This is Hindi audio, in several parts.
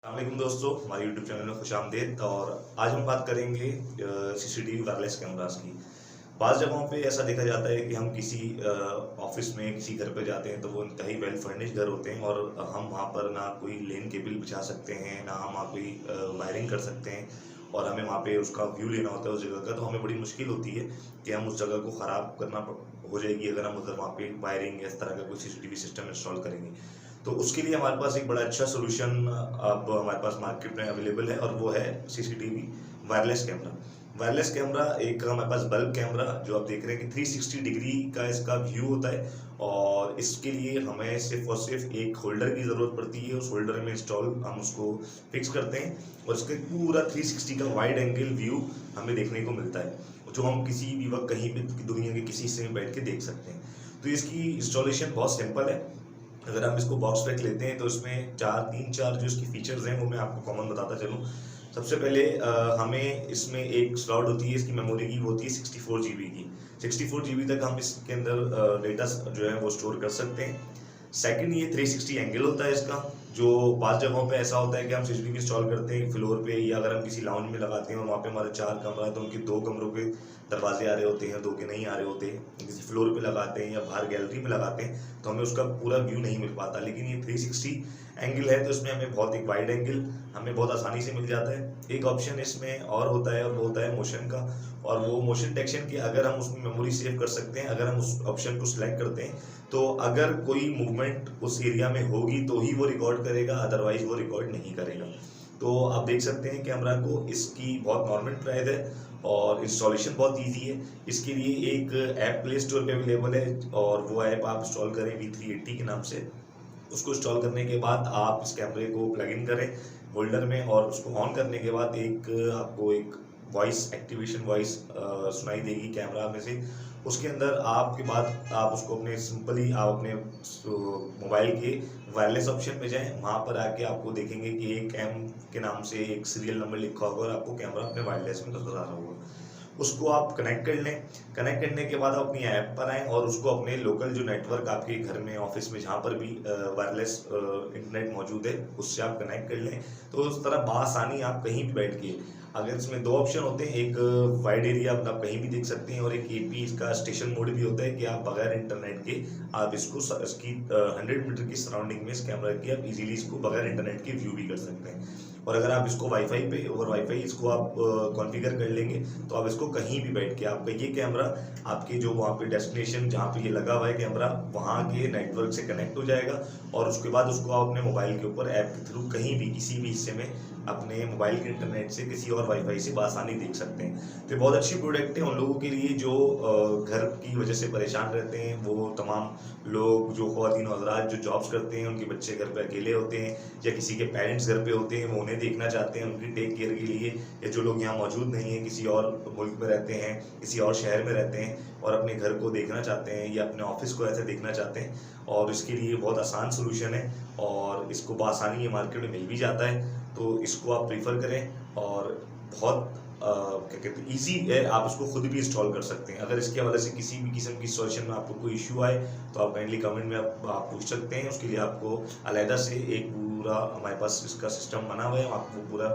अस्सलाम दोस्तों, हमारे यूट्यूब चैनल में खुशामदीद। और आज हम बात करेंगे सीसीटीवी वायरलेस कैमरास की। बाज़ जगहों पे ऐसा देखा जाता है कि हम किसी ऑफिस में किसी घर पे जाते हैं तो वो इंतहाई वेल फर्निश्ड घर होते हैं और हम वहाँ पर ना कोई लेन केबल बिछा सकते हैं, ना हम वहाँ कोई वायरिंग कर सकते हैं और हमें वहाँ पे उसका व्यू लेना होता है उस जगह का। तो हमें बड़ी मुश्किल होती है कि हम उस जगह को ख़राब करना हो जाएगी अगर हम उधर वहाँ पे वायरिंग या इस तरह का कोई सीसीटीवी सिस्टम इंस्टॉल करेंगे। तो उसके लिए हमारे पास एक बड़ा अच्छा सोल्यूशन अब हमारे पास मार्केट में अवेलेबल है और वो है CCTV wireless camera. Wireless camera एक हमारे पास बल्ब कैमरा जो आप देख रहे हैं कि 360 डिग्री का इसका व्यू होता है और इसके लिए हमें सिर्फ और सिर्फ एक होल्डर की ज़रूरत पड़ती है। उस होल्डर में इंस्टॉल हम उसको फिक्स करते हैं और इसका पूरा 360 का वाइड एंगल व्यू हमें देखने को मिलता है जो हम किसी भी वक्त कहीं भी दुनिया के किसी हिस्से में बैठ के देख सकते हैं। तो इसकी इंस्टॉलेशन बहुत सिंपल है। अगर हम इसको बॉक्स पैक लेते हैं तो इसमें तीन चार जो इसकी फीचर्स हैं वो मैं आपको कॉमन बताता चलूँ। सबसे पहले हमें इसमें एक स्लॉट होती है इसकी मेमोरी की, वो होती है 64 GB की। 64 GB तक हम इसके अंदर डेटा जो है वो स्टोर कर सकते हैं। सेकंड, ये 360 एंगल होता है इसका, जो बाज़ जगहों पे ऐसा होता है कि हम सीसीटीवी इंस्टॉल करते हैं फ्लोर पे या अगर हम किसी लाउंज में लगाते हैं और वहाँ पे हमारे 4 कमरा है तो उनके 2 कमरों के दरवाजे आ रहे होते हैं, 2 के नहीं आ रहे होते हैं। किसी फ्लोर पे लगाते हैं या बाहर गैलरी में लगाते हैं तो हमें उसका पूरा व्यू नहीं मिल पाता। लेकिन ये 360 एंगल है तो इसमें हमें बहुत एक वाइड एंगल हमें बहुत आसानी से मिल जाता है। एक ऑप्शन इसमें और होता है और वो होता है मोशन का, और वो मोशन डिटेक्शन की अगर हम उसमें मेमोरी सेव कर सकते हैं। अगर हम उस ऑप्शन को सिलेक्ट करते हैं तो अगर कोई मूवमेंट उस एरिया में होगी तो ही वो रिकॉर्ड करेगा, अदरवाइज वो रिकॉर्ड नहीं करेगा। तो आप देख सकते हैं कैमरा को, इसकी बहुत नॉर्मल प्राइस है और इंस्टॉलेशन बहुत इजी है। इसके लिए एक ऐप प्ले स्टोर पे अवेलेबल है और वो ऐप आप इंस्टॉल करें V380 के नाम से। उसको इंस्टॉल करने के बाद आप इस कैमरे को प्लग इन करें होल्डर में और उसको ऑन करने के बाद आपको एक वॉइस एक्टिवेशन वॉइस सुनाई देगी कैमरा में से। उसके अंदर आपके बाद आप उसको आप अपने मोबाइल के वायरलेस ऑप्शन पे जाएं। वहाँ पर आके आपको देखेंगे कि एक एम के नाम से एक सीरियल नंबर लिखा होगा और आपको कैमरा अपने वायरलेस में नजर आ रहा होगा। उसको आप कनेक्ट कर लें। कनेक्ट करने के बाद आप अपनी ऐप पर आएँ और उसको अपने लोकल जो नेटवर्क आपके घर में, ऑफिस में, जहाँ पर भी वायरलेस इंटरनेट मौजूद है उससे आप कनेक्ट कर लें। तो उस तरह बआसानी आप कहीं भी बैठ के, अगर इसमें 2 ऑप्शन होते हैं, एक वाइड एरिया आप कहीं भी देख सकते हैं और एक AP इसका स्टेशन मोड भी होता है कि आप बगैर इंटरनेट के आप इसकी 100 मीटर की सराउंडिंग में इस कैमरा की आप इजीली इसको बगैर इंटरनेट के व्यू भी कर सकते हैं। और अगर आप इसको वाईफाई पे ओवर वाईफाई इसको आप कॉन्फ़िगर कर लेंगे तो आप इसको कहीं भी बैठ के आपका ये कैमरा आपके जो वहाँ पे डेस्टिनेशन जहाँ पे ये लगा हुआ है कैमरा वहाँ के नेटवर्क से कनेक्ट हो जाएगा और उसके बाद उसको आप अपने मोबाइल के ऊपर ऐप के थ्रू कहीं भी किसी भी हिस्से में अपने मोबाइल के इंटरनेट से किसी और वाईफाई से बआसानी देख सकते हैं। तो बहुत अच्छी प्रोडक्ट है उन लोगों के लिए जो घर की वजह से परेशान रहते हैं। वो तमाम लोग जो ख़वातीन हज़रात जो जॉब्स करते हैं, उनके बच्चे घर पे अकेले होते हैं या किसी के पेरेंट्स घर पे होते हैं, वो उन्हें देखना चाहते हैं उनकी टेक केयर के लिए, या जो लोग यहाँ मौजूद नहीं हैं, किसी और मुल्क में रहते हैं, किसी और शहर में रहते हैं और अपने घर को देखना चाहते हैं या अपने ऑफिस को ऐसे देखना चाहते हैं। और इसके लिए बहुत आसान सोल्यूशन है और इसको बआसानी ये मार्केट में मिल भी जाता है। तो इसको आप प्रीफर करें और बहुत क्या कहते हैं ईजी है, आप इसको खुद भी इंस्टॉल कर सकते हैं। अगर इसके हवाले से किसी भी किस्म की सॉल्यूशन में आपको कोई इशू आए तो आप काइंडली कमेंट में आप पूछ सकते हैं। उसके लिए आपको अलहदा से एक पूरा हमारे पास इसका सिस्टम बना हुआ है, हम आपको पूरा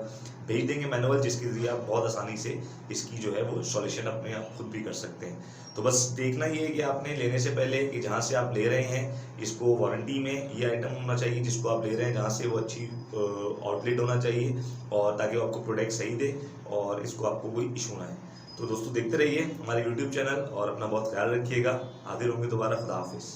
भेज देंगे मैनुअल, जिसके ज़रिए आप बहुत आसानी से इसकी जो है वो इंस्टॉलेशन अपने आप खुद भी कर सकते हैं। तो बस देखना ये है कि आपने लेने से पहले कि जहाँ से आप ले रहे हैं इसको वारंटी में ये आइटम होना चाहिए जिसको आप ले रहे हैं, जहाँ से वो अच्छी आउटलेट होना चाहिए और ताकि वो आपको प्रोडक्ट सही दे और इसको आपको कोई इशू ना है। तो दोस्तों देखते रहिए हमारे यूट्यूब चैनल और अपना बहुत ख्याल रखिएगा। हाजिर होंगे दोबारा। खुदा हाफिज़।